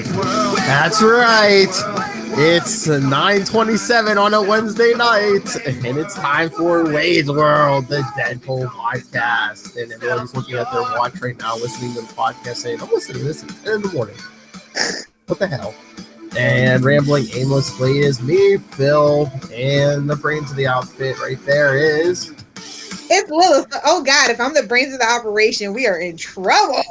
That's right. It's 9:27 on a Wednesday night, and it's time for Wade's World, the Deadpool podcast. And everyone's looking at their watch right now, listening to the podcast, saying, I'm listening to this at 10 in the morning. What the hell? And rambling aimlessly is me, Phil, and the brains of the outfit right there is... It's Lilith. Oh, God, if I'm the brains of the operation, we are in trouble.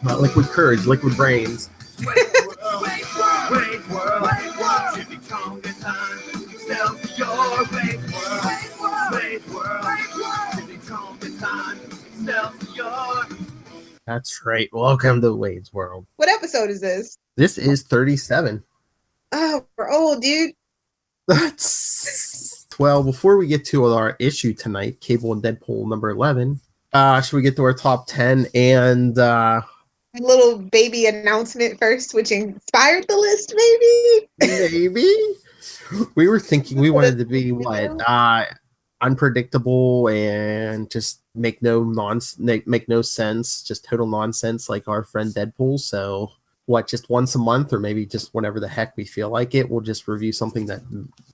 Not liquid courage, liquid brains. That's right. Welcome to Wade's World. What episode is this? This is 37. Oh, we're old, dude. That's... Well, before we get to our issue tonight, Cable and Deadpool number 11, should we get to our top 10 and... little baby announcement first, which inspired the list, maybe we were thinking we wanted to be unpredictable and just make no sense, just total nonsense like our friend Deadpool. So just once a month, or maybe just whenever the heck we feel like it, we'll just review something that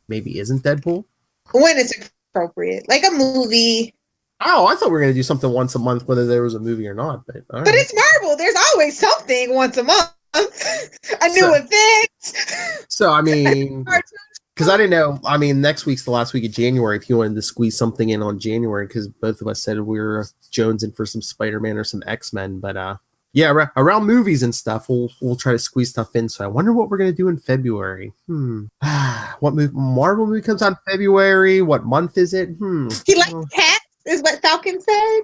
maybe isn't Deadpool when it's appropriate, like a movie. Oh, I thought we were going to do something once a month, whether there was a movie or not. But it's Marvel. There's always something once a month. A new event. So, I mean, because I didn't know. I mean, next week's the last week of January. If you wanted to squeeze something in on January, because both of us said we were jonesing for some Spider-Man or some X-Men. But yeah, around movies and stuff, we'll try to squeeze stuff in. So I wonder what we're going to do in February. What Marvel movie comes out in February? What month is it? He likes cats. Is what Falcon said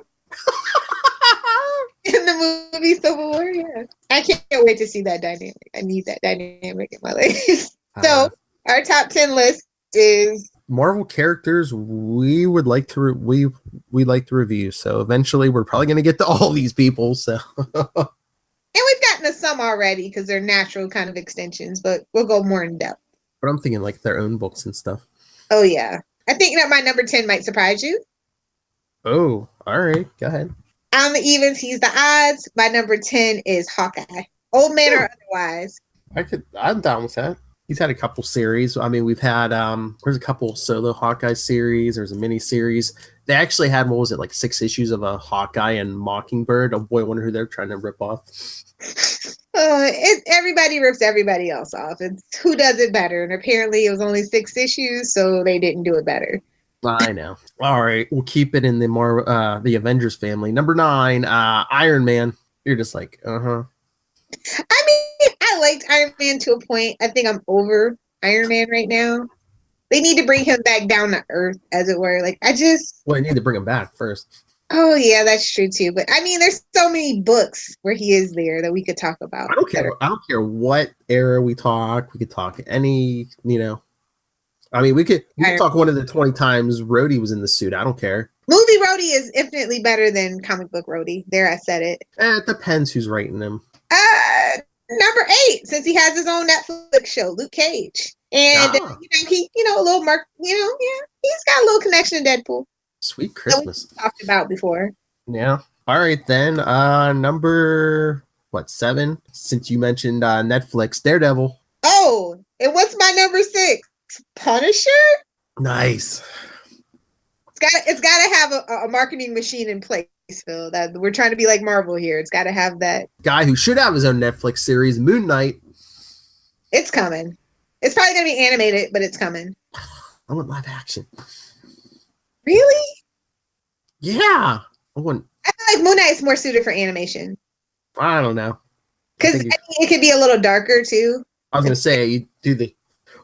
in the movie Civil War. Yeah, I can't wait to see that dynamic. I need that dynamic in my life. So our top 10 list is Marvel characters we would like to we like to review. So eventually, we're probably going to get to all these people. So, and we've gotten to some already because they're natural kind of extensions, but we'll go more in depth. But I'm thinking like their own books and stuff. Oh yeah, I think that my number 10 might surprise you. Oh, all right. Go ahead. I'm the evens, he's the odds. My number 10 is Hawkeye. Old man or otherwise. I'm down with that. He's had a couple series. I mean, we've had there's a couple solo Hawkeye series. There's a mini series. They actually had, what was it, like 6 issues of a Hawkeye and Mockingbird. Oh boy, I wonder who they're trying to rip off. Everybody rips everybody else off. It's who does it better. And apparently it was only 6 issues, so they didn't do it better. I know. All right, we'll keep it in the Avengers family. Number 9, Iron Man. You're just like, I mean, I liked Iron Man to a point. I think I'm over Iron Man right now. They need to bring him back down to earth, as it were. Well, you need to bring him back first. Oh yeah, that's true too. But I mean, there's so many books where he is there that we could talk about. I don't care what era we talk. We could talk any, I mean, we could talk one of the 20 times Rhodey was in the suit. I don't care. Movie Rhodey is infinitely better than comic book Rhodey. There, I said it. It depends who's writing him. Number 8, since he has his own Netflix show, Luke Cage, and he, a little Mark, he's got a little connection to Deadpool. Sweet Christmas. That we talked about before. Yeah. All right then. Number 7? Since you mentioned Netflix, Daredevil. Oh, and what's my number 6? Punisher. Nice. It's got to have a marketing machine in place, Phil. That we're trying to be like Marvel here. It's got to have that guy who should have his own Netflix series, Moon Knight. It's coming. It's probably going to be animated, but it's coming. I want live action. Really? Yeah. I feel like Moon Knight is more suited for animation. I don't know. Because I think it could be a little darker too. I was going to say you do the.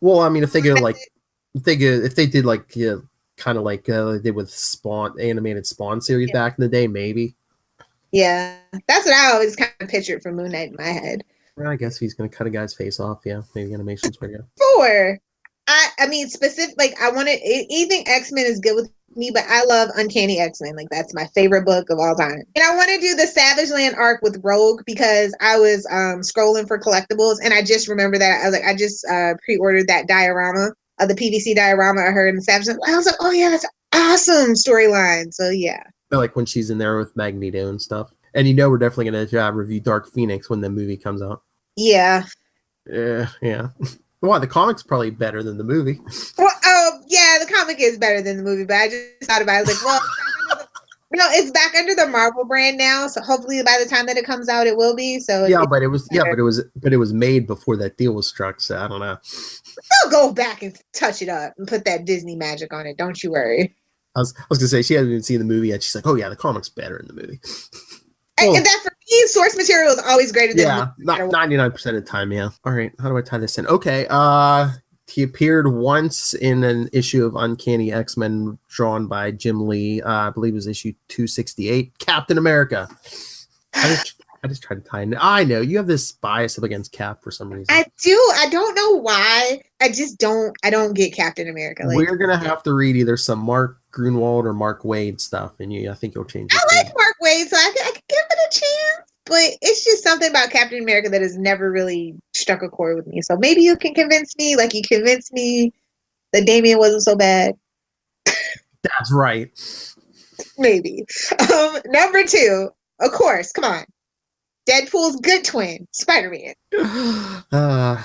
Well, I mean, if they go like, if they did like, kind of like they did with Spawn, animated Spawn series back in the day, maybe. Yeah, that's what I always kind of pictured for Moon Knight in my head. Well, I guess he's going to cut a guy's face off. Yeah, maybe animation's where you go. 4. I mean, specific. Like, I wanted anything X-Men is good with me, but I love Uncanny X-Men. Like, that's my favorite book of all time. And I want to do the Savage Land arc with Rogue because I was scrolling for collectibles and I just remember that. I was like, I just pre-ordered that diorama of the PVC diorama I heard in Savage Land. I was like, oh yeah, that's an awesome storyline. So yeah. I like when she's in there with Magneto and stuff. And you know we're definitely going to review Dark Phoenix when the movie comes out. Yeah. Yeah. Well, the comic's probably better than the movie. Well, oh, yeah, the comic is better than the movie, but I just thought about it. I was like, well, it's back under the Marvel brand now, so hopefully by the time that it comes out, it will be. So but it was made before that deal was struck. So I don't know. They'll go back and touch it up and put that Disney magic on it. Don't you worry. I was gonna say she hasn't even seen the movie yet. She's like, oh yeah, the comic's better in the movie. And that for me, source material is always greater than 99% of the time. Yeah. All right. How do I tie this in? Okay. He appeared once in an issue of Uncanny X-Men drawn by Jim Lee. I believe it was issue 268. Captain America. I just try to tie in. I know you have this bias up against Cap for some reason. I do. I don't know why. I just don't. I don't get Captain America. Like, we're gonna have to read either some Mark Grunwald or Mark Wade stuff, and I think you'll change. I like Mark Wade, so I could give it a chance. But it's just something about Captain America that has never really struck a chord with me. So maybe you can convince me, like you convinced me that Damian wasn't so bad. That's right. Maybe. Number 2, of course. Come on. Deadpool's good twin, Spider-Man. The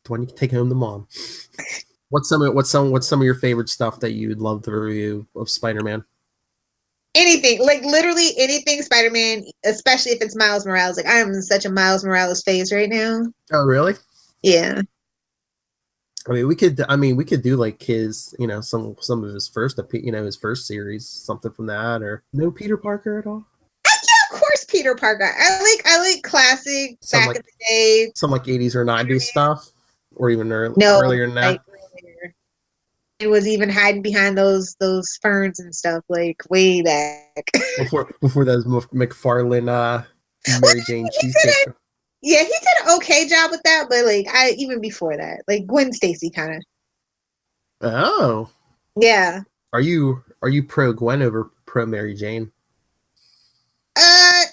one you can take home to mom. What's some of your favorite stuff that you'd love to review of Spider-Man? Anything, like literally anything Spider-Man, especially if it's Miles Morales. Like I'm in such a Miles Morales phase right now. Oh, really? Yeah. I mean, we could do like his, some of his first, his first series, something from that, or no Peter Parker at all. Yeah, of course, Peter Parker. I like classic back in the day. Some like 80s or 90s stuff, or even earlier than that. Like, it was even hiding behind those ferns and stuff, like way back. before those McFarlane Mary Jane cheesecake. Yeah, he did an okay job with that, but like even before that, like Gwen Stacy kind of. Oh. Yeah. Are you pro Gwen over pro Mary Jane?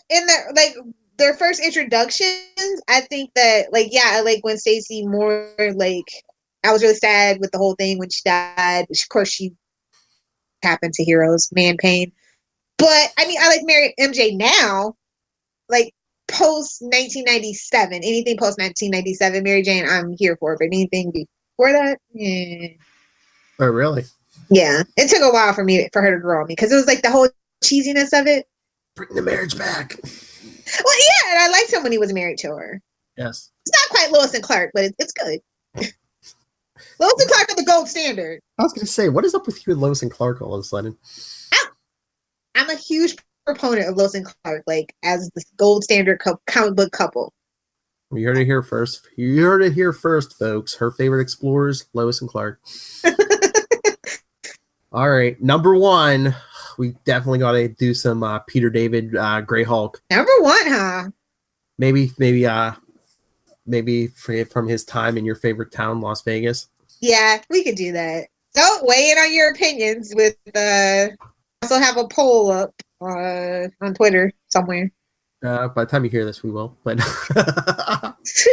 In their first introductions, I think that I like Gwen Stacy more. Like I was really sad with the whole thing when she died. Of course, she happened to heroes, man pain. But I mean, I like MJ now, like post 1997. Anything post 1997, Mary Jane, I'm here for. But anything before that, Oh, really? Yeah, it took a while for her to grow on me because it was like the whole cheesiness of it. Bring the marriage back. Well, yeah, and I liked him when he was married to her. Yes. It's not quite Lois and Clark, but it's good. Lois and Clark are the gold standard. I was going to say, what is up with you and Lois and Clark all of a sudden? I'm a huge proponent of Lois and Clark, like as the gold standard comic book couple. You heard it here first. You heard it here first, folks. Her favorite explorers, Lois and Clark. All right, number 1. We definitely got to do some Peter David Grey Hulk. Number 1, huh? Maybe from his time in your favorite town, Las Vegas. Yeah, we could do that. So weigh in on your opinions with also have a poll up on Twitter somewhere. By the time you hear this, we will. But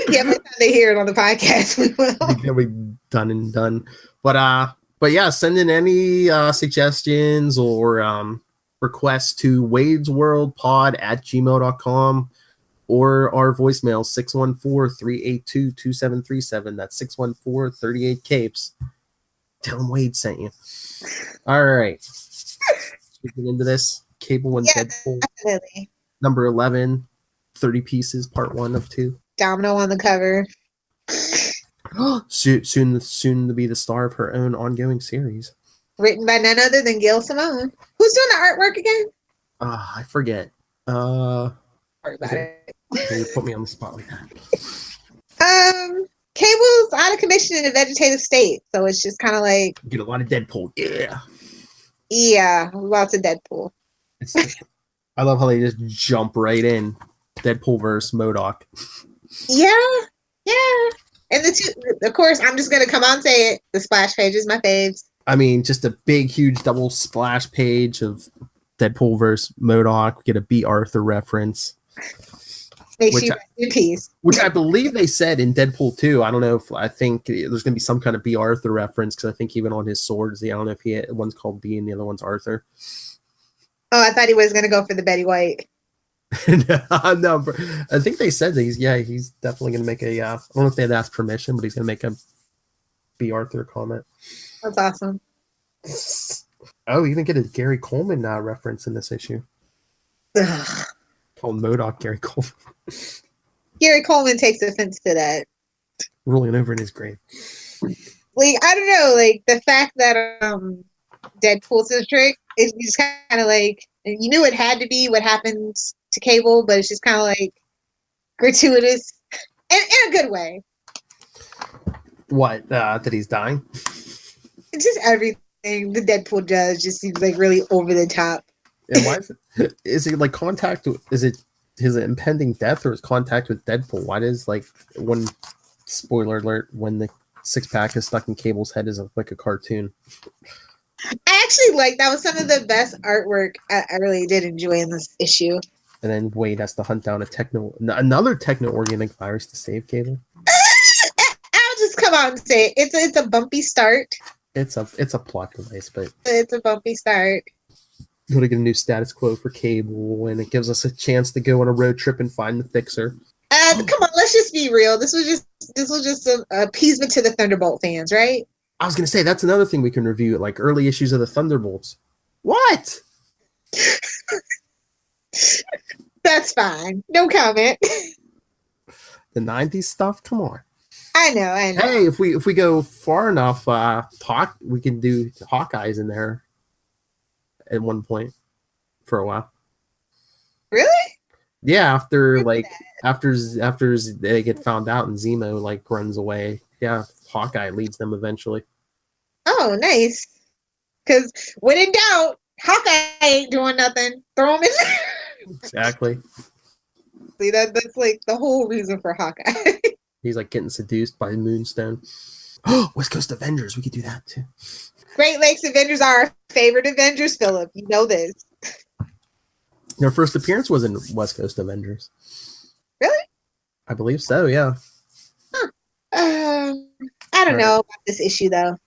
yeah, by the time they hear it on the podcast, we will. It'll be done and done. But yeah, send in any suggestions or requests to wadesworldpod@gmail.com or our voicemail 614-382-2737. That's 614-38-CAPES. Tell them Wade sent you. All right. Get into this. Cable and Deadpool. Definitely. Number 11, 30 pieces, part 1 of 2. Domino on the cover. soon to be the star of her own ongoing series. Written by none other than Gail Simone. Who's doing the artwork again? I forget. Sorry about it. You put me on the spot like that. Cable's out of commission in a vegetative state, so it's just kind of like get a lot of Deadpool. Yeah, lots of Deadpool. I love how they just jump right in. Deadpool versus MODOK. Yeah. And the two, of course, I'm just gonna come on and say it. The splash page is my faves. I mean, just a big, huge double splash page of Deadpool versus MODOK. We get a B. Arthur reference. Makes you rest in peace. Which I believe they said in Deadpool 2. I don't know if I think there's going to be some kind of B. Arthur reference because I think even on his swords, I don't know if one's called B and the other one's Arthur. Oh, I thought he was going to go for the Betty White. No, I think they said that he's definitely going to make a. I don't know if they had asked permission, but he's going to make a B. Arthur comment. That's awesome. Oh, you even get a Gary Coleman reference in this issue. Ugh. Called MODOK Gary Coleman. Gary Coleman takes offense to that. Rolling over in his grave. Like, I don't know, like the fact that Deadpool's a trick is just kind of like, you knew it had to be what happened to Cable, but it's just kind of like gratuitous and in a good way. What? That he's dying? It's just everything the Deadpool does just seems like really over the top. And why is it like contact? Is it his impending death or his contact with Deadpool? Why does like when, spoiler alert, when the 6-pack is stuck in Cable's head is like a cartoon? I actually like that was some of the best artwork I really did enjoy in this issue. And then Wade has to hunt down another techno-organic virus to save Cable. I'll just come out and say it. It's a bumpy start. It's a plot device, but it's a bumpy start. We're gonna get a new status quo for Cable, and it gives us a chance to go on a road trip and find the Fixer. Come on, let's just be real. This was just an appeasement to the Thunderbolt fans, right? I was gonna say that's another thing we can review, like early issues of the Thunderbolts. What? That's fine. No comment. The 90s stuff? Come on. I know. Hey, if we go far enough, we can do Hawkeyes in there at one point for a while. Really? Yeah, after they get found out and Zemo like runs away. Yeah, Hawkeye leads them eventually. Oh, nice. Because when in doubt, Hawkeye ain't doing nothing. Throw him in there. Exactly. See, that's like the whole reason for Hawkeye. He's like getting seduced by Moonstone. West Coast Avengers, we could do that too. Great Lakes Avengers are our favorite Avengers, Philip. You know this. Their first appearance was in West Coast Avengers. Really? I believe so, yeah. Huh. I don't know about this issue though.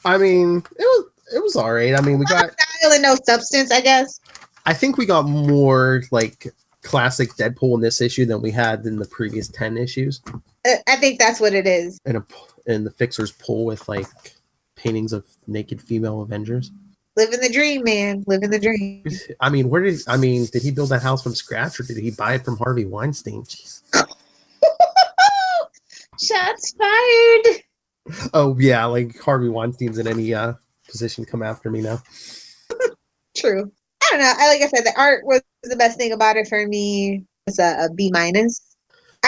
I mean, it was all right. I mean, we got style and no substance, I guess. I think we got more like classic Deadpool in this issue than we had in the previous 10 issues. I think that's what it is. And the Fixer's pull with like paintings of naked female Avengers. Living the dream, man. Living the dream. I mean, did he build that house from scratch or did he buy it from Harvey Weinstein? Jeez. Shots fired. Oh yeah, like Harvey Weinstein's in any position come after me now. True. I don't know. Like I said, the art was the best thing about it for me. It's a B-. I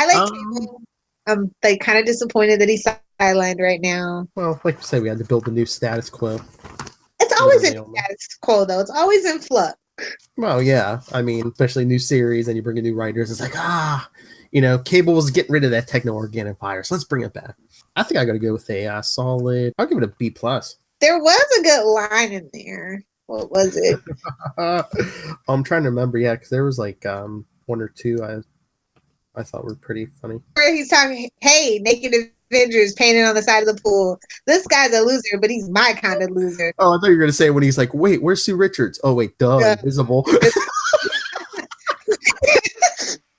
like Cable. I'm like kind of disappointed that he's sidelined right now. Well, like you said, we had to build a new status quo. It's always in status quo, though. It's always in flux. Well, yeah. I mean, especially new series, and you bring in new writers. It's like, Cable was getting rid of that techno-organic virus. Let's bring it back. I think I got to go with a solid. I'll give it a B+. There was a good line in there. What was it? I'm trying to remember. Yeah, because there was like one or two I thought were pretty funny. Where he's talking, hey, naked Avengers painted on the side of the pool. This guy's a loser, but he's my kind of loser. Oh, I thought you were going to say when he's like, wait, where's Sue Richards? Oh, wait, invisible.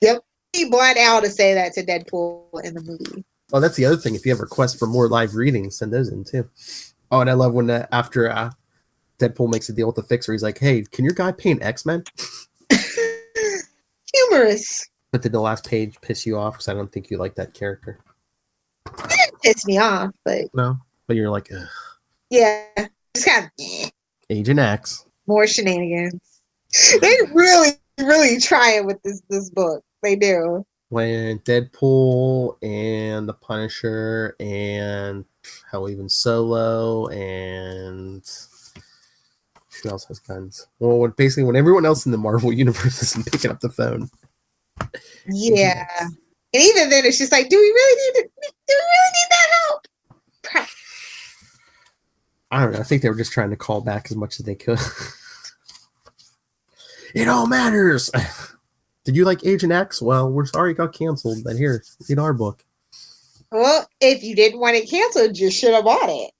Yep. He blind out to say that to Deadpool in the movie. Oh, that's the other thing. If you have requests for more live readings, send those in too. Oh, and I love when after Deadpool makes a deal with the Fixer, he's like, hey, can your guy paint X-Men? Humorous. But did the last page piss you off? Because I don't think you like that character. It didn't piss me off, but... No? But you're like, ugh. Yeah. Just kind of... Agent X. More shenanigans. They really, really try it with this book. They do. When Deadpool and the Punisher and hell, even Solo and... Who else has guns? Well, when everyone else in the Marvel universe isn't picking up the phone. Yeah. And even then, it's just like, do we really need that help? I don't know. I think they were just trying to call back as much as they could. It all matters. Did you like Agent X? Well, we're sorry it got canceled, but here, read our book. Well, if you didn't want it canceled, you should have bought it.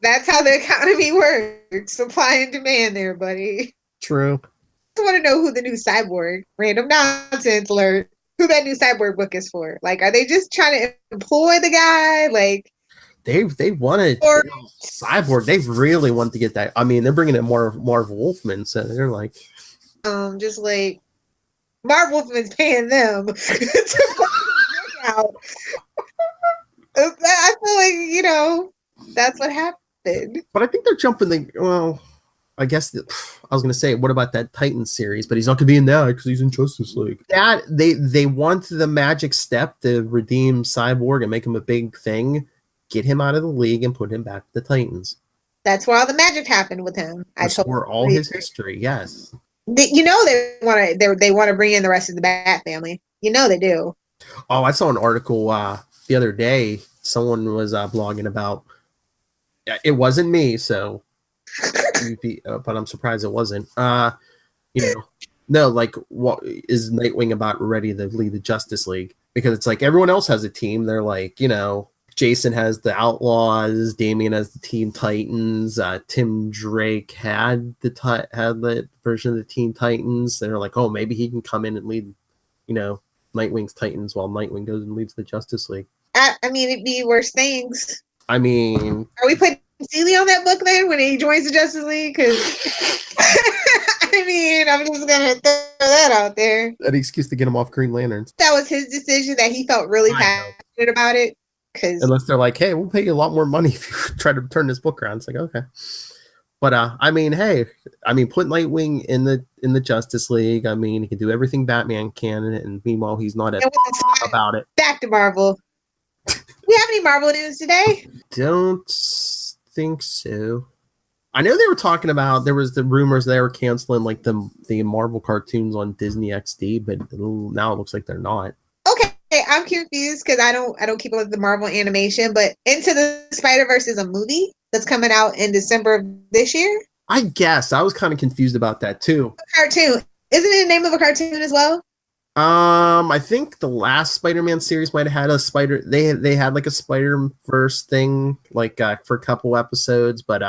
That's how the economy works. Supply and demand there, buddy. True. want to know who the new Cyborg, random nonsense alert, who that new Cyborg book is for. Like, are they just trying to employ the guy? Like, they wanted Cyborg. They really want to get that. I mean, they're bringing in Marv Wolfman, so they're like, just like Marv Wolfman's paying them to out. I feel like that's what happened. But I think they're jumping I guess I was going to say, what about that Titan series? But he's not going to be in that because he's in Justice League. That they want the magic step to redeem Cyborg and make him a big thing, get him out of the league and put him back to the Titans. That's where all the magic happened with him. Restore all his history. Yes. They want to bring in the rest of the Bat family. They do. Oh, I saw an article the other day. Someone was blogging about. It wasn't me, so. But I'm surprised it wasn't. No, like, what is Nightwing about ready to lead the Justice League? Because it's like everyone else has a team. They're like, Jason has the Outlaws, Damian has the Teen Titans, Tim Drake had the version of the Teen Titans. They're like, oh, maybe he can come in and lead, Nightwing's Titans while Nightwing goes and leads the Justice League. I mean, it'd be worse things. I mean, are we putting Seeley on that book then when he joins the Justice League? Because I mean, I'm just gonna throw that out there. An excuse to get him off Green Lanterns. That was his decision. That he felt really passionate about it. Unless they're like, hey, we'll pay you a lot more money if you try to turn this book around. It's like, okay. But I mean, hey, put Nightwing in the Justice League. I mean, he can do everything Batman can, and meanwhile, he's not about it. Back to Marvel. We have any Marvel news today? Don't think so. I know they were talking about, there was the rumors they were canceling like the Marvel cartoons on Disney XD, but now it looks like they're not. Okay, I'm confused because I don't keep up with the Marvel animation, but Into the Spider-Verse is a movie that's coming out in December of this year. I guess I was kind of confused about that too. A cartoon, isn't it the name of a cartoon as well? I think the last Spider-Man series might have had a spider. They had like a Spider-Verse thing, like for a couple episodes, but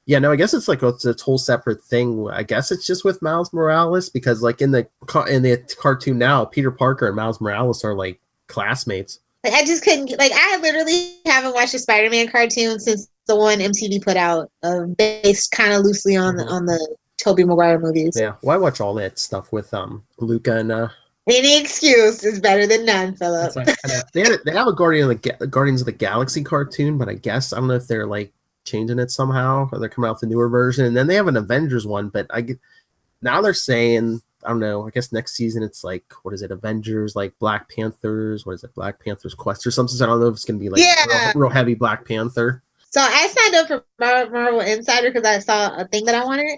yeah, no, I guess it's like it's a whole separate thing. I guess it's just with Miles Morales because like in the cartoon now, Peter Parker and Miles Morales are like classmates. Like I just couldn't I literally haven't watched a Spider-Man cartoon since the one MTV put out, based kind of loosely on the Tobey Maguire movies. Yeah, well, I watch all that stuff with Luca and. Any excuse is better than none, Philip. Like, they have a Guardians of the Galaxy cartoon, but I guess I don't know if they're like changing it somehow or they're coming out with a newer version. And then they have an Avengers one, but now they're saying, I don't know, I guess next season it's like, what is it, Avengers, like Black Panthers, what is it, Black Panther's Quest or something. So I don't know if it's going to be like real heavy Black Panther. So I signed up for Marvel Insider because I saw a thing that I wanted.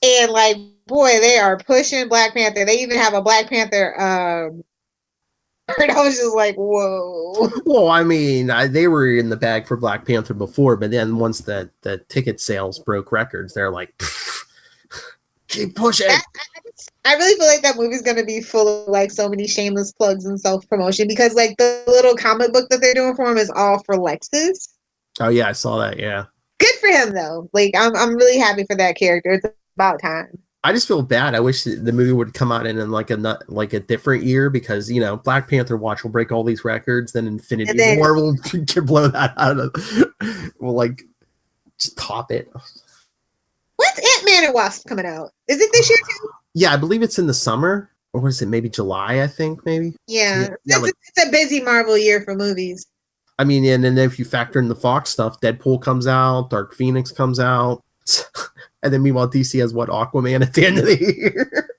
And like, boy, they are pushing Black Panther. They even have a Black Panther. And I was just like, whoa. Well, I mean, they were in the bag for Black Panther before, but then once the ticket sales broke records, they're like, keep pushing. I really feel like that movie's going to be full of like so many shameless plugs and self-promotion because like the little comic book that they're doing for him is all for Lexus. Oh yeah, I saw that. Yeah. Good for him though. Like I'm really happy for that character. It's about time. I just feel bad. I wish the movie would come out in like a different year because Black Panther Watch will break all these records, then Infinity War will blow that out of. Will like just top it. When's Ant-Man and Wasp coming out? Is it this year too? Yeah, I believe it's in the summer, or is it maybe July? I think maybe. Yeah, it's a busy Marvel year for movies. I mean, and then if you factor in the Fox stuff, Deadpool comes out, Dark Phoenix comes out. And then meanwhile, DC has Aquaman at the end of the year.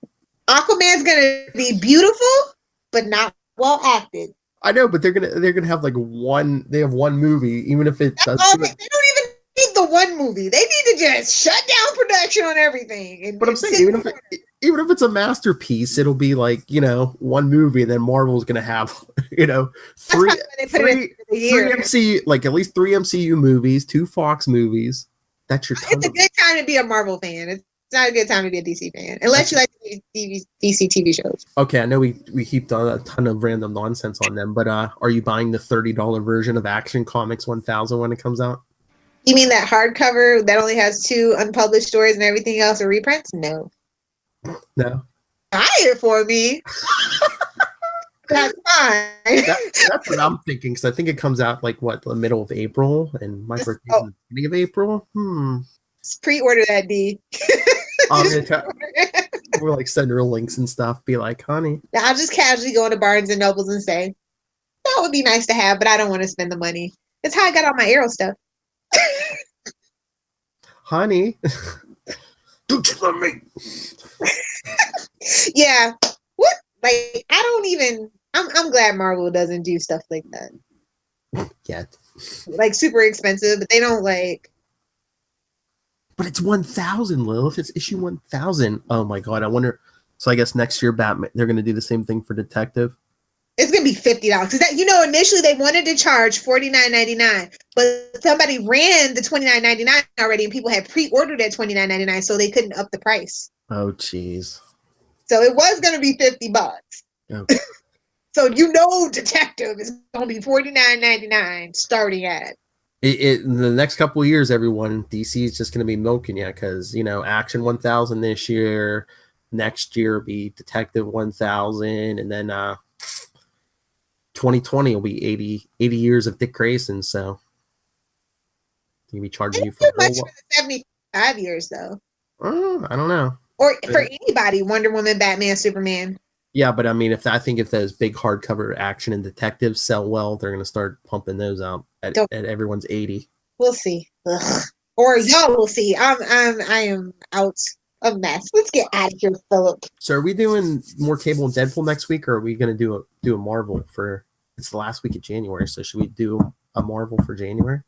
Aquaman's gonna be beautiful, but not well acted. I know, but they're gonna have like one. They have one movie, even if it does. They don't even need the one movie. They need to just shut down production on everything. But I'm saying, even if it's a masterpiece, it'll be like one movie, and then Marvel's gonna have three MCU, like at least 3 MCU movies, 2 Fox movies. That's your. It's a good time to be a Marvel fan. It's not a good time to be a DC fan, unless you like DC TV shows. Okay, I know we heaped on a ton of random nonsense on them, but are you buying the $30 version of Action Comics 1000 when it comes out? You mean that hardcover that only has 2 unpublished stories and everything else are reprints? No. No. Buy it for me. That's fine. That's what I'm thinking, because I think it comes out like what, the middle of April, and my birthday's in the beginning of April. Pre-order that, D. We're like send her links and stuff. Be like, honey. I'll just casually go into Barnes and Nobles and say, that would be nice to have, but I don't want to spend the money. It's how I got all my Arrow stuff. Honey, don't you love me? Yeah. What? Like, I don't even. I'm glad Marvel doesn't do stuff like that. Yet. Like super expensive, but they don't like. But it's 1,000, Lilith. It's issue 1,000. Oh my god! I wonder. So I guess next year, Batman, they're going to do the same thing for Detective. It's gonna be $50 because initially they wanted to charge $49.99, but somebody ran the $29.99 already, and people had pre-ordered at $29.99, so they couldn't up the price. Oh jeez. So it was gonna be $50. Okay. So Detective is gonna be $49.99 starting at. In the next couple of years, everyone, DC is just going to be milking you, because Action 1,000 this year, next year will be Detective 1,000, and then 2020 will be 80 years of Dick Grayson. So he'll be charging you for much for the 75 years though. I don't know. Or for anybody, Wonder Woman, Batman, Superman. Yeah, but I mean, if those big hardcover Action and Detectives sell well, they're going to start pumping those out at everyone's 80. We'll see. Ugh. Or y'all will see. I am out of mess. Let's get out of here, Philip. So are we doing more Cable and Deadpool next week, or are we going to do a Marvel for? It's the last week of January, so should we do a Marvel for January?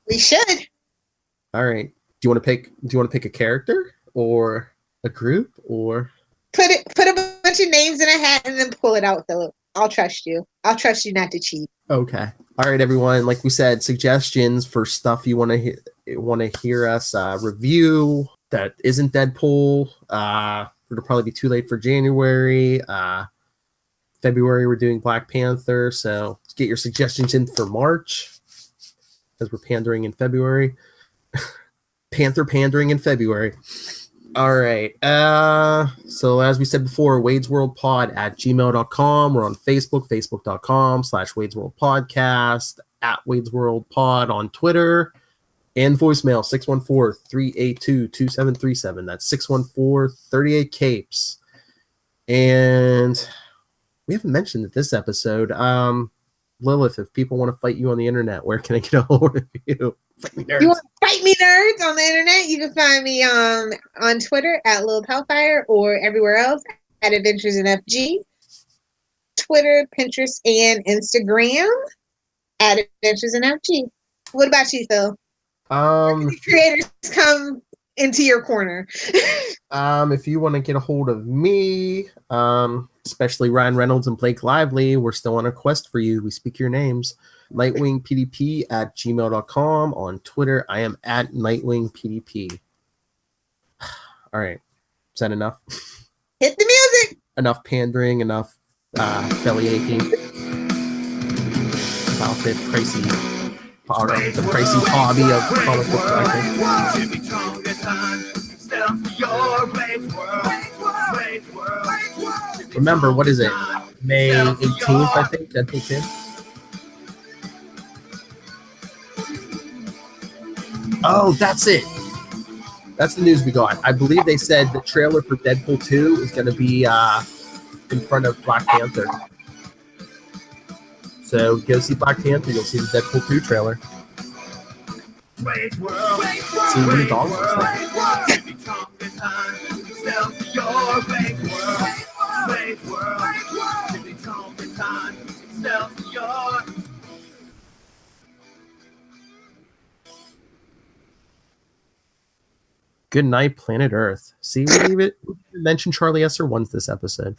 We should. All right. Do you want to pick a character or a group, or put a bunch of names in a hat and then pull it out, Philip? I'll trust you. I'll trust you not to cheat. Okay. All right, everyone. Like we said, suggestions for stuff you want to hear us review that isn't Deadpool. It'll probably be too late for January. February we're doing Black Panther, so get your suggestions in for March, because we're pandering in February. Panther Pandering in February. All right. So as we said before, Wade's World Pod at gmail.com. We're on Facebook, facebook.com/Wade's World Podcast, at Wade's World Pod on Twitter, and voicemail 614-382-2737. That's 614-38-CAPES. And we haven't mentioned it this episode. Lilith, if people want to fight you on the internet, where can I get a hold of you? Fight me, nerds. You want to fight me, nerds, on the internet? You can find me on Twitter at Lilith Hellfire, or everywhere else at Adventures in FG. Twitter, Pinterest, and Instagram at Adventures in FG. What about you, Phil? Creators come into your corner. If you want to get a hold of me, especially Ryan Reynolds and Blake Lively, we're still on a quest for you. We speak your names. NightwingPDP at gmail.com. On Twitter, I am at NightwingPDP. All right. Is that enough? Hit the music. Enough pandering, enough belly aching about the pricey hobby of comic book collecting. Remember, what is it? May 18th, I think. Deadpool 2. Oh, that's it. That's the news we got. I believe they said the trailer for Deadpool 2 is going to be in front of Black Panther. So go see Black Panther. You'll see the Deadpool 2 trailer. See what the dog looks like. Good night, planet Earth. See, we even mentioned Charlie Esser once this episode.